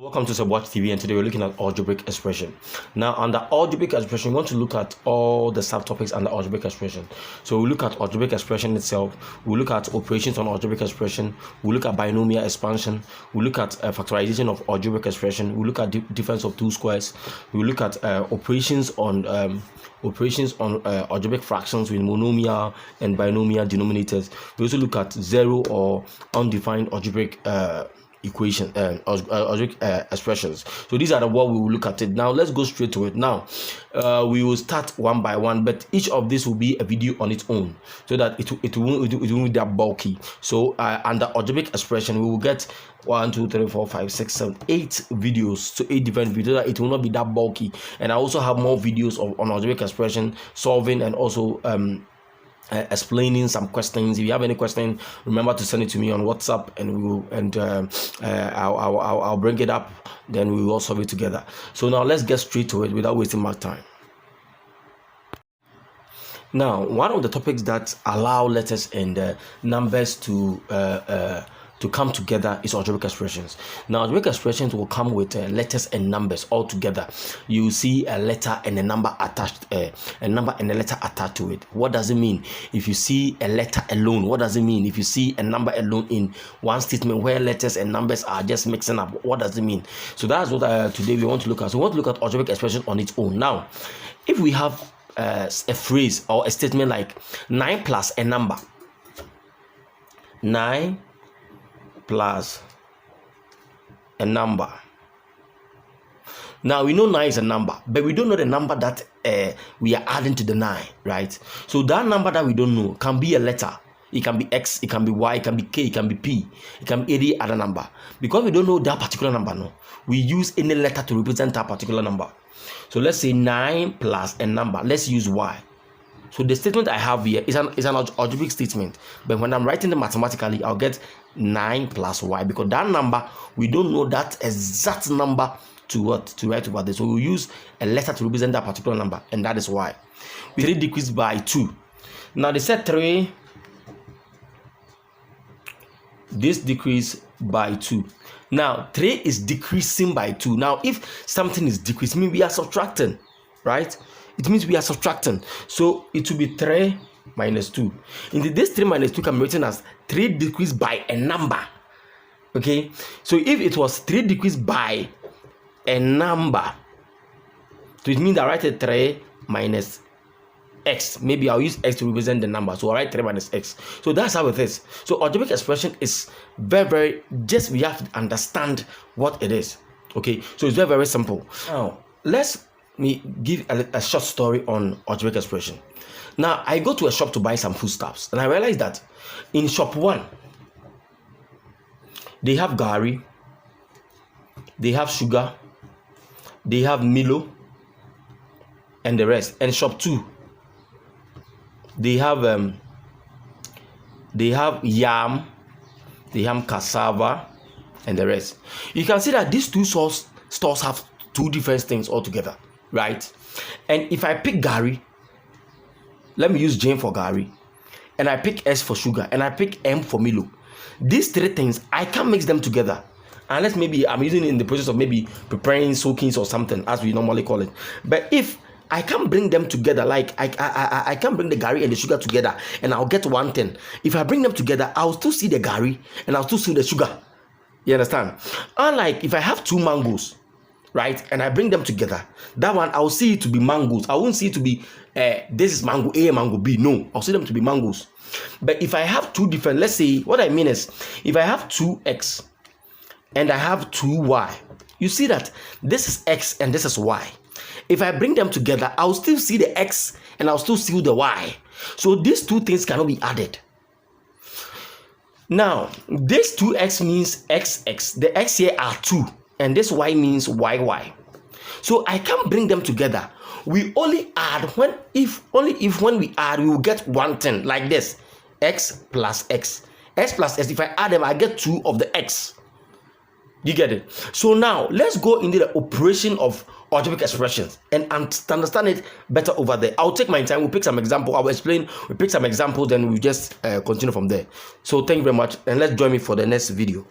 Welcome to Watch TV, and today we're looking at algebraic expression. Now, under algebraic expression, we want to look at all the subtopics under algebraic expression. So we look at algebraic expression itself, we look at operations on algebraic expression, we look at binomial expansion, we look at factorization of algebraic expression, we look at difference of two squares, we look at operations on algebraic fractions with monomial and binomial denominators. We also look at zero or undefined algebraic equation algebraic expressions. So these are what we will look at it. Now let's go straight to it. Now we will start one by one, but each of these will be a video on its own, so that it won't be that bulky. So under algebraic expression, we will get 1, 2, 3, 4, 5, 6, 7, 8 videos, so 8 different videos, so that it will not be that bulky. And I also have more videos on algebraic expression solving, and also explaining some questions. If you have any question, remember to send it to me on WhatsApp, and we will I'll bring it up, then we will all solve it together. So now let's get straight to it without wasting much time. Now, one of the topics that allow letters and numbers to come together is algebraic expressions. Now, algebraic expressions will come with letters and numbers all together. You see a letter and a number attached, a number and a letter attached to it. What does it mean? If you see a letter alone, what does it mean? If you see a number alone in one statement where letters and numbers are just mixing up, what does it mean? So that's what today we want to look at. So we want to look at algebraic expression on its own. Now, if we have a phrase or a statement like 9 plus a number, 9 plus a number. Now we know 9 is a number, but we don't know the number that we are adding to the 9, right? So that number that we don't know can be a letter. It can be X, it can be Y, it can be K, it can be P, it can be any other number. Because we don't know that particular number, no, we use any letter to represent that particular number. So let's say 9 plus a number. Let's use Y. So the statement I have here is an algebraic statement, but when I'm writing it mathematically, I'll get 9 plus y, because that number, we don't know that exact number to write over this. So we'll use a letter to represent that particular number, and that is y. 3 decreased by 2. Now they said 3, this decreased by 2. Now 3 is decreasing by 2. Now if something is decreasing, means we are subtracting, right? It means we are subtracting. So it will be 3 minus 2. Indeed, this 3 minus 2 can be written as 3 decreased by a number. Okay? So if it was 3 decreased by a number, so it means I write a 3 minus x. Maybe I'll use x to represent the number. So I'll write 3 minus x. So that's how it is. So algebraic expression is very, just we have to understand what it is. Okay? So it's very simple. Now, let's me give a short story on algebraic expression. Now, I go to a shop to buy some foodstuffs, and I realize that in shop 1, they have gari, they have sugar, they have Milo, and the rest. And shop 2, they have yam, they have cassava, and the rest. You can see that these two stores have two different things altogether, right? And if I pick gari, let me use J for gari, and I pick S for sugar, and I pick M for Milo. These 3 things, I can't mix them together unless maybe I'm using it in the process of maybe preparing soakings or something, as we normally call it. But if I can't bring them together, like I can't bring the gari and the sugar together and I'll get one thing. If I bring them together, I'll still see the gari and I'll still see the sugar. You understand? Unlike if I have 2 mangoes, right, and I bring them together, that one I'll see it to be mangoes. I won't see it to be this is mango A, mango B. No, I'll see them to be mangoes. But if I have 2 different, let's say, what I mean is, if I have 2x and I have 2y, you see that this is x and this is y. If I bring them together, I'll still see the x and I'll still see the y. So these 2 things cannot be added. Now, this 2x means xx. The x here are 2. And this y means yy. So I can't bring them together. We only add when we add, we will get one thing like this: x plus x. X plus x. If I add them, I get 2 of the x. You get it? So now let's go into the operation of algebraic expressions and understand it better over there. I'll take my time. We'll pick some example. I'll explain. We'll pick some examples. Then we'll just continue from there. So thank you very much, and let's join me for the next video.